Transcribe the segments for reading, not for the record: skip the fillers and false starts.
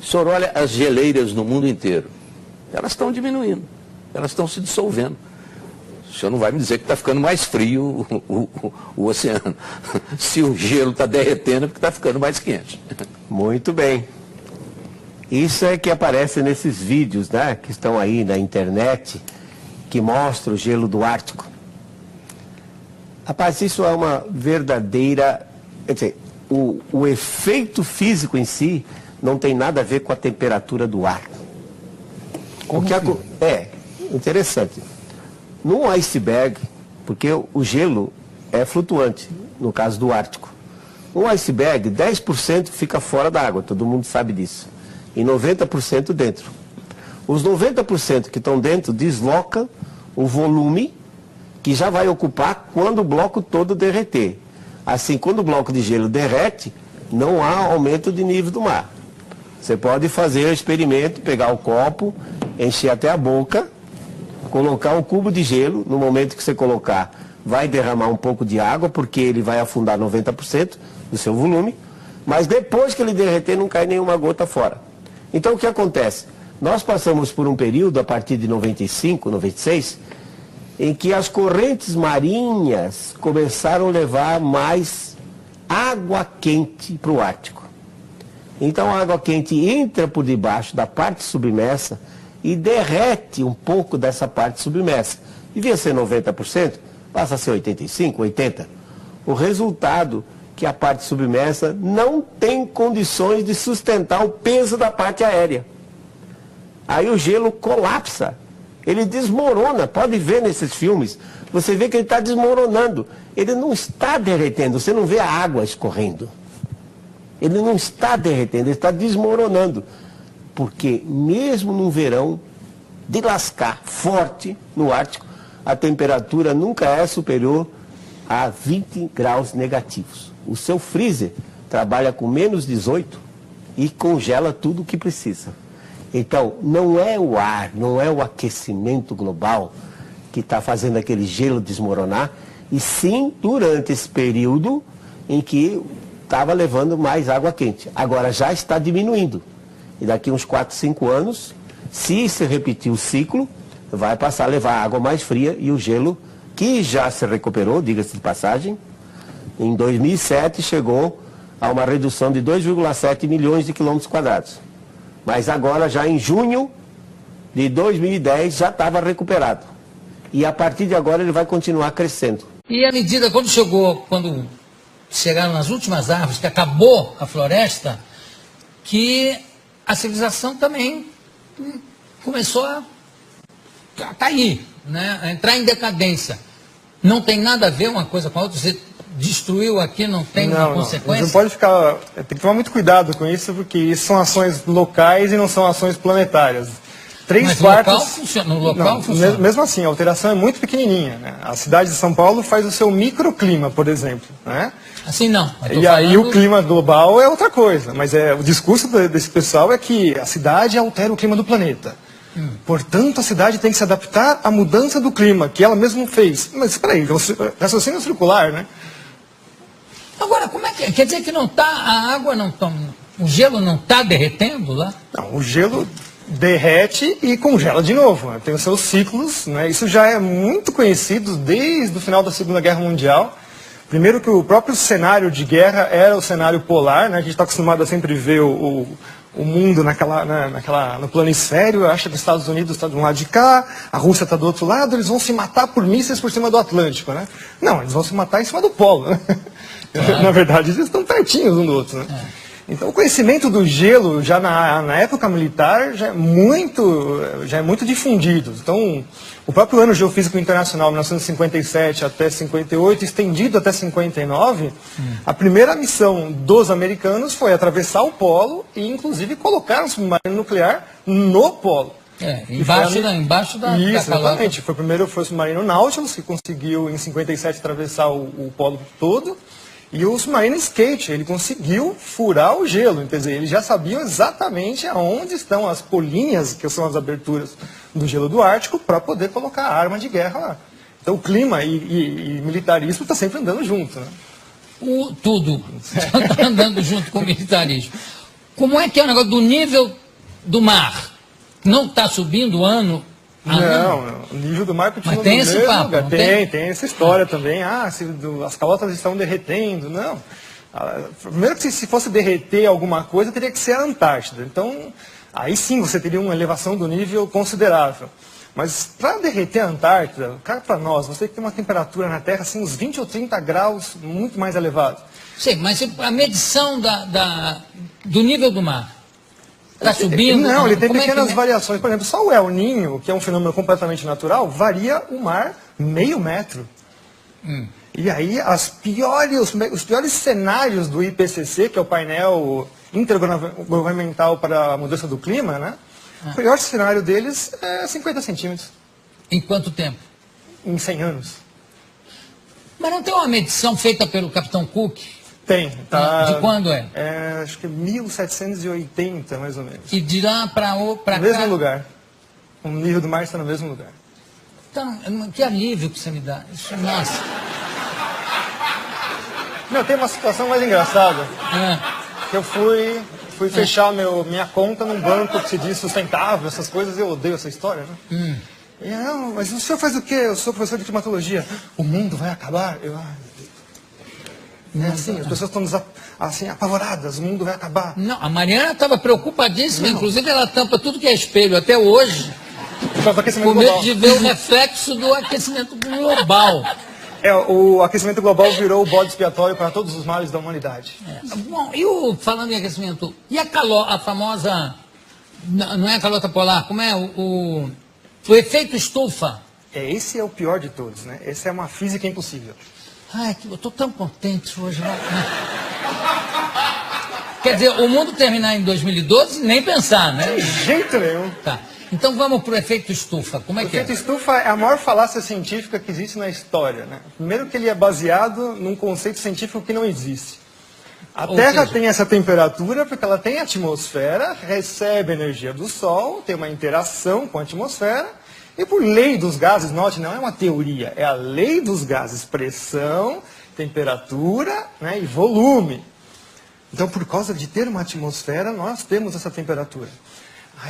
O senhor olha as geleiras no mundo inteiro, elas estão diminuindo, elas estão se dissolvendo. O senhor não vai me dizer que está ficando mais frio o oceano. Se o gelo está derretendo, é porque está ficando mais quente. Muito bem. Isso é que aparece nesses vídeos, né, que estão aí na internet, que mostram o gelo do Ártico. Rapaz, isso é uma verdadeira... Quer dizer, o efeito físico em si não tem nada a ver com a temperatura do ar. É interessante. Num iceberg, porque o gelo é flutuante, no caso do Ártico. Um iceberg, 10% fica fora da água, todo mundo sabe disso. E 90% dentro. Os 90% que estão dentro deslocam o volume que já vai ocupar quando o bloco todo derreter. Assim, quando o bloco de gelo derrete, não há aumento de nível do mar. Você pode fazer o experimento, pegar o copo, encher até a boca, colocar um cubo de gelo, no momento que você colocar, vai derramar um pouco de água, porque ele vai afundar 90% do seu volume, mas depois que ele derreter, não cai nenhuma gota fora. Então, o que acontece? Nós passamos por um período, a partir de 95, 96, em que as correntes marinhas começaram a levar mais água quente para o Ártico. Então a água quente entra por debaixo da parte submersa e derrete um pouco dessa parte submersa. Devia ser 90%, passa a ser 85%, 80%. O resultado que a parte submersa não tem condições de sustentar o peso da parte aérea. Aí o gelo colapsa. Ele desmorona, pode ver nesses filmes, você vê que ele está desmoronando. Ele não está derretendo, você não vê a água escorrendo. Ele não está derretendo, ele está desmoronando. Porque mesmo no verão, de lascar forte no Ártico, a temperatura nunca é superior a 20 graus negativos. O seu freezer trabalha com menos 18 e congela tudo o que precisa. Então, não é o ar, não é o aquecimento global que está fazendo aquele gelo desmoronar, e sim durante esse período em que estava levando mais água quente. Agora já está diminuindo. E daqui uns 4, 5 anos, se repetir o ciclo, vai passar a levar água mais fria e o gelo, que já se recuperou, diga-se de passagem, em 2007 chegou a uma redução de 2,7 milhões de quilômetros quadrados. Mas agora, já em junho de 2010, já estava recuperado. E a partir de agora ele vai continuar crescendo. E à medida, quando chegaram nas últimas árvores, que acabou a floresta, que a civilização também começou a cair, né? A entrar em decadência. Não tem nada a ver uma coisa com a outra. Você destruiu aqui, não tem uma consequência? Não pode ficar... Tem que tomar muito cuidado com isso, porque isso são ações locais e não são ações planetárias. Mas no local funciona. Mesmo assim, a alteração é muito pequenininha, né? A cidade de São Paulo faz o seu microclima, por exemplo, né? Assim não. E aí o clima global é outra coisa, mas o discurso desse pessoal é que a cidade altera o clima do planeta. Portanto, a cidade tem que se adaptar à mudança do clima, que ela mesma fez. Mas espera aí, raciocínio circular, né? Agora, como é que é? Quer dizer que não está, a água não está, o gelo não está derretendo lá? Não, o gelo derrete e congela de novo, né? Tem os seus ciclos, né? Isso já é muito conhecido desde o final da Segunda Guerra Mundial. Primeiro que o próprio cenário de guerra era o cenário polar, né? A gente está acostumado a sempre ver o mundo no planisfério, acha que os Estados Unidos está de um lado de cá, a Rússia está do outro lado, eles vão se matar por mísseis por cima do Atlântico, né? Não, eles vão se matar em cima do polo, né? Na verdade, eles estão pertinhos um do outro, né? Então, o conhecimento do gelo, já na época militar, já é muito difundido. Então, o próprio Ano Geofísico Internacional, 1957 até 58, estendido até 59, a primeira missão dos americanos foi atravessar o polo e, inclusive, colocar um submarino nuclear no polo. Embaixo da exatamente. Foi o submarino Nautilus, que conseguiu, em 57, atravessar o polo todo. E o submarino Skate, ele conseguiu furar o gelo, quer dizer, eles já sabiam exatamente aonde estão as polinhas, que são as aberturas do gelo do Ártico, para poder colocar a arma de guerra lá. Então o clima e militarismo está sempre andando junto, né? Tudo está andando junto com o militarismo. Como é que é o negócio do nível do mar? Não está subindo ano a ano? Não, o nível do mar continua Mas tem no esse mesmo papo, lugar. não Tem essa história também. As calotas estão derretendo. Não. Primeiro que se fosse derreter alguma coisa, teria que ser a Antártida. Então, aí sim você teria uma elevação do nível considerável. Mas para derreter a Antártida, cara, para nós, você tem que ter uma temperatura na Terra assim, uns 20 ou 30 graus muito mais elevado. Sim, mas a medição do nível do mar está subindo? Não, ele tem Como pequenas variações. Por exemplo, só o El Niño, que é um fenômeno completamente natural, varia o mar meio metro. E aí os piores cenários do IPCC, que é o painel intergovernamental para a mudança do clima, né? O pior cenário deles é 50 centímetros. Em quanto tempo? Em 100 anos. Mas não tem uma medição feita pelo Capitão Cook? Tem. Tá, de quando é? Acho que é 1780, mais ou menos. E de lá para cá? No mesmo lugar. O nível do mar está no mesmo lugar. Então, que alívio que você me dá. Isso, nossa. Não, tem uma situação mais engraçada. Que eu fui fechar minha conta num banco que se diz sustentável, essas coisas, eu odeio essa história, né? E, não, mas o senhor faz o quê? Eu sou professor de climatologia. O mundo vai acabar? Assim, as pessoas estão assim, apavoradas, o mundo vai acabar. Não, a Mariana estava preocupadíssima, inclusive ela tampa tudo que é espelho até hoje, Por causa do aquecimento com medo global. de ver o reflexo do aquecimento global. O aquecimento global virou o bode expiatório para todos os males da humanidade. Bom, falando em aquecimento, e a famosa, não é a calota polar, como é o efeito estufa? Esse é o pior de todos, né? Essa é uma física impossível. Ai, eu estou tão contente hoje. Quer dizer, o mundo terminar em 2012, nem pensar, né? De jeito nenhum. Tá. Então vamos para o efeito estufa. Como é que é? O efeito estufa é a maior falácia científica que existe na história, né? Primeiro que ele é baseado num conceito científico que não existe. A Terra tem essa temperatura porque ela tem atmosfera, recebe energia do Sol, tem uma interação com a atmosfera, e por lei dos gases, note, não é uma teoria, é a lei dos gases, pressão, temperatura, né, e volume. Então, por causa de ter uma atmosfera, nós temos essa temperatura.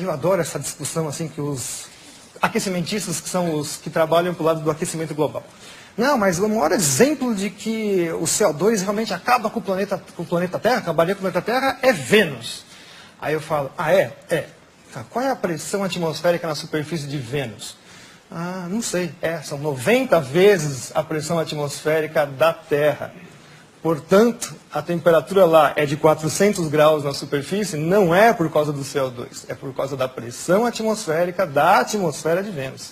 Eu adoro essa discussão assim que os aquecimentistas, que são os que trabalham para o lado do aquecimento global. Não, mas o maior exemplo de que o CO2 realmente acaba com o planeta Terra, acabaria com o planeta Terra, é Vênus. Aí eu falo, é? Qual é a pressão atmosférica na superfície de Vênus? Não sei. São 90 vezes a pressão atmosférica da Terra. Portanto, a temperatura lá é de 400 graus na superfície, não é por causa do CO2, é por causa da pressão atmosférica da atmosfera de Vênus.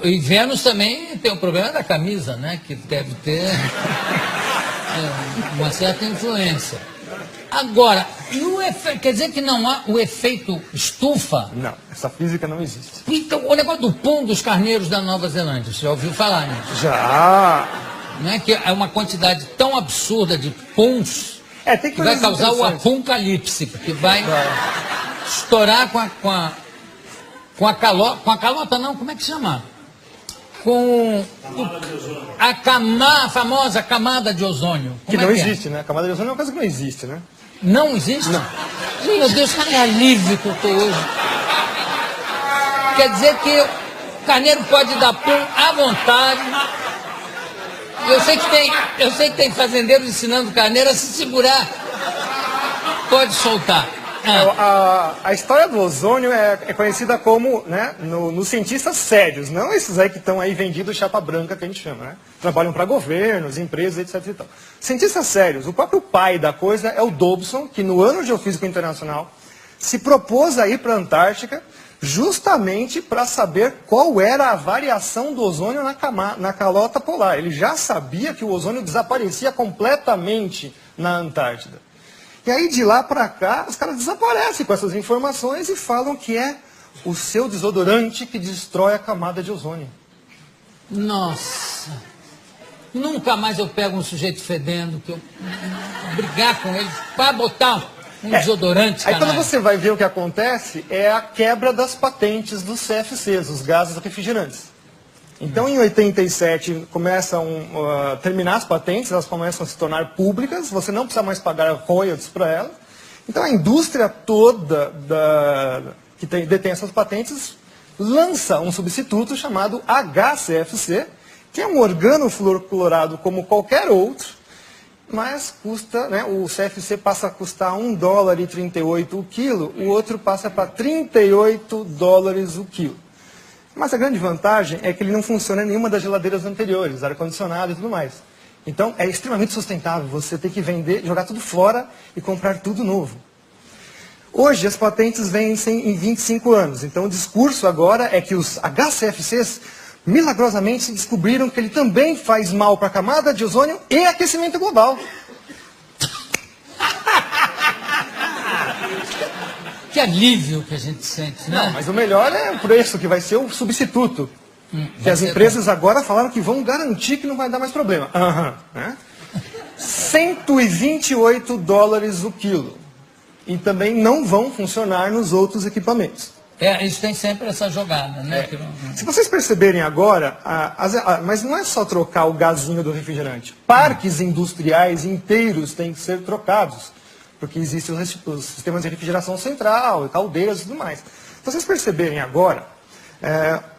E Vênus também tem o problema da camisa, né? Que deve ter uma certa influência. Agora, quer dizer que não há o efeito estufa? Não, essa física não existe. Então, o negócio do pum dos carneiros da Nova Zelândia, você já ouviu falar nisso? Já! Não é que é uma quantidade tão absurda de puns que vai causar o apocalipse, porque vai estourar com a calota não, como é que chama? Com a famosa camada de ozônio. Que não existe, né? A camada de ozônio é uma coisa que não existe, né? Não existe? Não. Meu Deus, que alívio que eu estou hoje. Quer dizer que o carneiro pode dar pum à vontade. Eu sei que tem fazendeiros ensinando o carneiro a se segurar. Pode soltar. A história do ozônio é conhecida como, né, nos cientistas sérios, não esses aí que estão aí vendidos chapa branca, que a gente chama, né? Trabalham para governos, empresas, etc. E tal. Cientistas sérios, o próprio pai da coisa é o Dobson, que no ano Geofísico Internacional se propôs a ir para a Antártica justamente para saber qual era a variação do ozônio na calota polar. Ele já sabia que o ozônio desaparecia completamente na Antártida. E aí, de lá para cá, os caras desaparecem com essas informações e falam que é o seu desodorante que destrói a camada de ozônio. Nossa! Nunca mais eu pego um sujeito fedendo, que eu brigar com ele para botar um desodorante. Aí quando você vai ver o que acontece, é a quebra das patentes dos CFCs, os gases refrigerantes. Então, em 87, começam a terminar as patentes, elas começam a se tornar públicas, você não precisa mais pagar royalties para elas. Então a indústria toda que detém essas patentes lança um substituto chamado HCFC, que é um organofluoroclorado como qualquer outro, mas custa, né, o CFC passa a custar $1,38 o quilo, o outro passa para $38 o quilo. Mas a grande vantagem é que ele não funciona em nenhuma das geladeiras anteriores, ar-condicionado e tudo mais. Então é extremamente sustentável, você tem que vender, jogar tudo fora e comprar tudo novo. Hoje as patentes vencem em 25 anos, então o discurso agora é que os HCFCs milagrosamente descobriram que ele também faz mal para a camada de ozônio e aquecimento global. Que alívio que a gente sente, né? Não, mas o melhor é o preço, que vai ser o substituto. Que as empresas agora falaram que vão garantir que não vai dar mais problema. Né? $128 o quilo. E também não vão funcionar nos outros equipamentos. Eles têm sempre essa jogada, né? Se vocês perceberem agora, mas não é só trocar o gazinho do refrigerante. Parques industriais inteiros têm que ser trocados. Porque existem os sistemas de refrigeração central, caldeiras e tudo mais. Se vocês perceberem agora,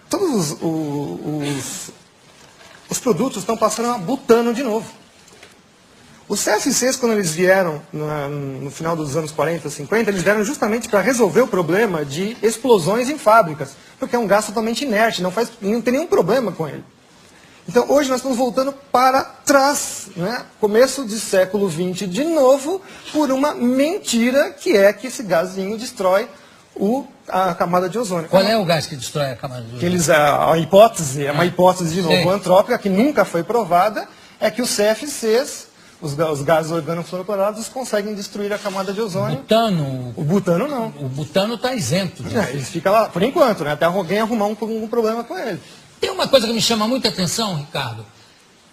todos os produtos estão passando a butano de novo. Os CFCs, quando eles vieram no final dos anos 40, 50, eles vieram justamente para resolver o problema de explosões em fábricas, porque é um gás totalmente inerte, não tem nenhum problema com ele. Então, hoje nós estamos voltando para trás, né? Começo do século XX de novo, por uma mentira que é que esse gazinho destrói a camada de ozônio. Qual é o gás que destrói a camada de ozônio? A hipótese, é uma hipótese de novo antrópica, que nunca foi provada, é que os CFCs, os gases organofluoroclorados, conseguem destruir a camada de ozônio. O butano não. O butano está isento disso. Ele fica lá, por enquanto, né? Até alguém arrumar um problema com ele. Tem uma coisa que me chama muita atenção, Ricardo,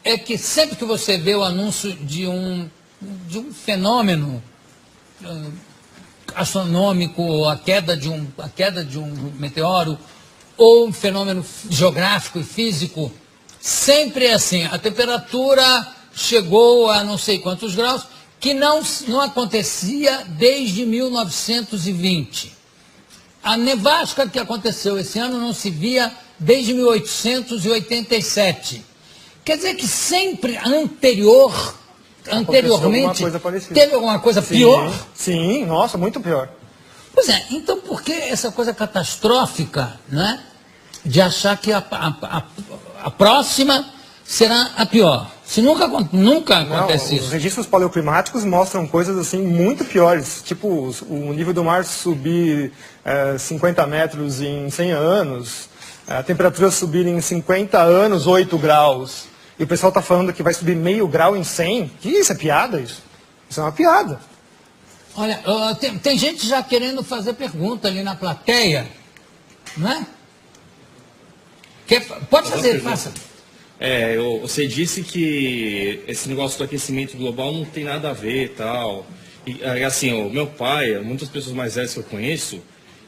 é que sempre que você vê o anúncio de um fenômeno astronômico, a queda de um meteoro, ou um fenômeno geográfico e físico, sempre é assim, a temperatura chegou a não sei quantos graus, que não acontecia desde 1920. A nevasca que aconteceu esse ano não se via desde 1887. Quer dizer que sempre anteriormente, teve alguma coisa pior? Sim, nossa, muito pior. Pois é, então por que essa coisa catastrófica, né, de achar que a próxima será a pior? Se nunca acontece isso. Os registros paleoclimáticos mostram coisas assim muito piores, tipo o nível do mar subir 50 metros em 100 anos, a temperatura subir em 50 anos 8 graus, e o pessoal está falando que vai subir meio grau em 100. Que isso? É piada isso? Isso é uma piada. Olha, tem gente já querendo fazer pergunta ali na plateia, não é? Pode fazer, faça. Você disse que esse negócio do aquecimento global não tem nada a ver e tal. E, assim, o meu pai, muitas pessoas mais velhas que eu conheço,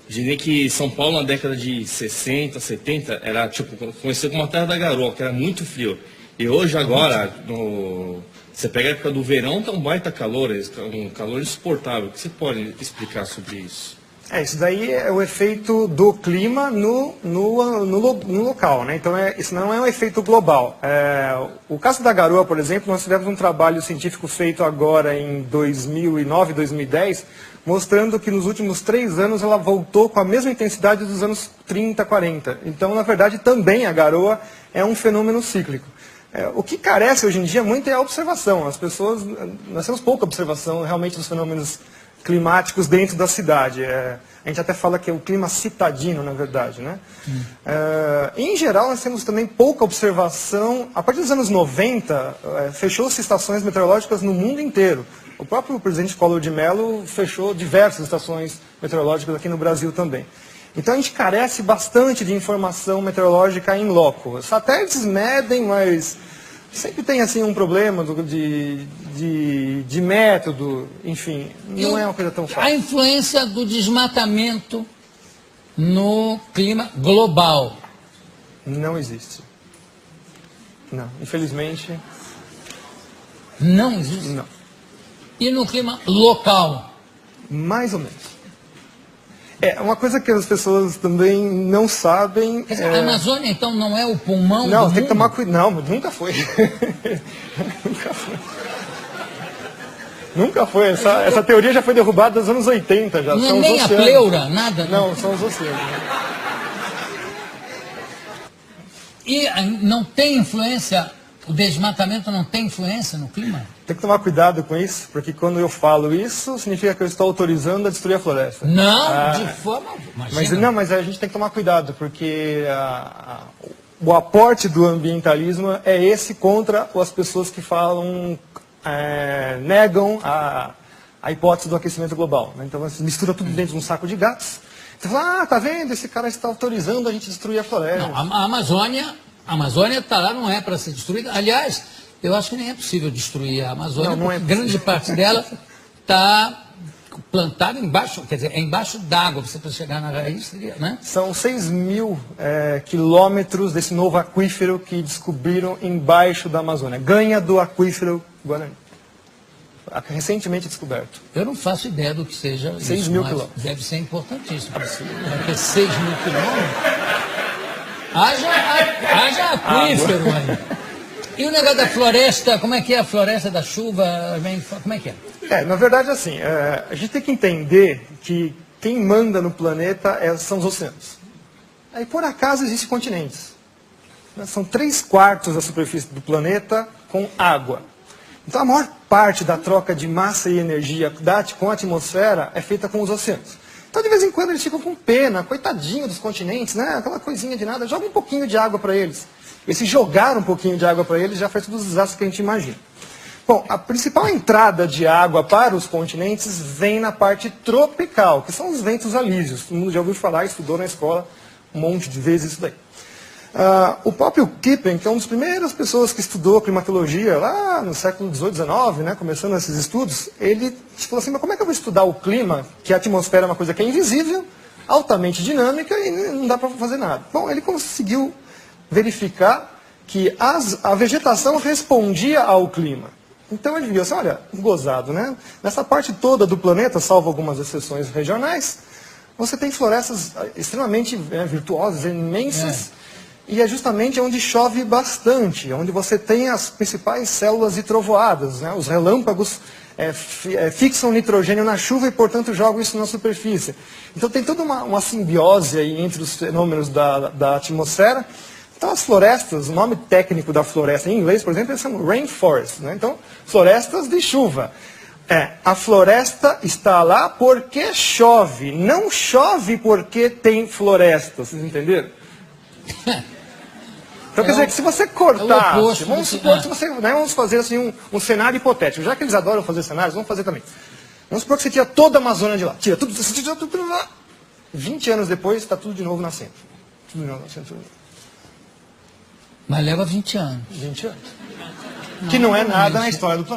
dizem que São Paulo na década de 60, 70, era tipo, conhecido como a terra da garoa, que era muito frio. E hoje agora, você pega a época do verão, tá um baita calor, um calor insuportável. O que você pode explicar sobre isso? Isso daí é o efeito do clima no local, né? Então, isso não é um efeito global. O caso da garoa, por exemplo, nós tivemos um trabalho científico feito agora em 2009, 2010, mostrando que nos últimos 3 anos ela voltou com a mesma intensidade dos anos 30, 40. Então, na verdade, também a garoa é um fenômeno cíclico. O que carece hoje em dia muito é a observação. Nós temos pouca observação realmente dos fenômenos climáticos dentro da cidade. A gente até fala que é o clima citadino, na verdade, né? Em geral, nós temos também pouca observação. A partir dos anos 90, fechou-se estações meteorológicas no mundo inteiro. O próprio presidente Collor de Mello fechou diversas estações meteorológicas aqui no Brasil também. Então a gente carece bastante de informação meteorológica in loco. Os satélites medem, mas sempre tem assim um problema de método, enfim, não é uma coisa tão fácil. A influência do desmatamento no clima global? Não existe. Não, infelizmente. Não existe? Não. E no clima local? Mais ou menos. É, uma coisa que as pessoas também não sabem... Quer dizer, a Amazônia, então, não é o pulmão Não, do tem mundo? que tomar cuidado. Não, nunca foi. Nunca foi. Nunca foi. Essa teoria já foi derrubada nos anos 80. Já. Não é são nem os a oceanos. pleura, nada? Não, são os oceanos. E não tem influência, o desmatamento não tem influência no clima? Tem que tomar cuidado com isso, porque quando eu falo isso, significa que eu estou autorizando a destruir a floresta. Não, de forma... Mas a gente tem que tomar cuidado, porque o aporte do ambientalismo é esse contra as pessoas que falam, negam a hipótese do aquecimento global. Né? Então você mistura tudo dentro de um saco de gatos. Você fala, tá vendo, esse cara está autorizando a gente destruir a floresta. Não, a Amazônia está lá, não é para ser destruída. Aliás, eu acho que nem é possível destruir a Amazônia, Não é porque grande parte dela está plantada embaixo, quer dizer, é embaixo d'água, você para chegar na raiz, né? São 6.000 quilômetros desse novo aquífero que descobriram embaixo da Amazônia. Ganha do aquífero Guarani. Recentemente descoberto. Eu não faço ideia do que seja 6.000 quilômetros. Deve ser importantíssimo. Porque 6.000 quilômetros... Haja aquífero aí. E o negócio da floresta, como é que é a floresta da chuva? Como é que é? Na verdade, assim, a gente tem que entender que quem manda no planeta são os oceanos. Aí, por acaso, existem continentes. São 3/4 da superfície do planeta com água. Então, a maior parte da troca de massa e energia com a atmosfera é feita com os oceanos. Então, de vez em quando, eles ficam com pena, coitadinho dos continentes, né? Aquela coisinha de nada, joga um pouquinho de água para eles. E se jogar um pouquinho de água para eles, já faz todos os desastres que a gente imagina. Bom, a principal entrada de água para os continentes vem na parte tropical, que são os ventos alísios. Todo mundo já ouviu falar, estudou na escola um monte de vezes isso daí. O próprio Kippen, que é uma das primeiras pessoas que estudou climatologia lá no século XVIII, XIX, né, começando esses estudos, ele falou assim, mas como é que eu vou estudar o clima, que a atmosfera é uma coisa que é invisível, altamente dinâmica e não dá para fazer nada? Bom, ele conseguiu verificar que a vegetação respondia ao clima. Então ele viu assim, olha, gozado, né? Nessa parte toda do planeta, salvo algumas exceções regionais, você tem florestas extremamente virtuosas, imensas, e é justamente onde chove bastante, onde você tem as principais células de trovoadas, né? Os relâmpagos fixam nitrogênio na chuva e, portanto, jogam isso na superfície. Então tem toda uma simbiose aí entre os fenômenos da atmosfera. Então as florestas, o nome técnico da floresta em inglês, por exemplo, são rainforest, né? Então, florestas de chuva. A floresta está lá porque chove, não chove porque tem floresta, vocês entenderam? Então quer dizer que se você cortar, vamos supor que você, vamos fazer assim um cenário hipotético, já que eles adoram fazer cenários, vamos fazer também. Vamos supor que você tira toda a Amazônia de lá, tira tudo lá, 20 anos depois está tudo de novo nascendo. Tudo de novo nascendo. Mas leva 20 anos. 20 anos. Que não é nada na história do planeta.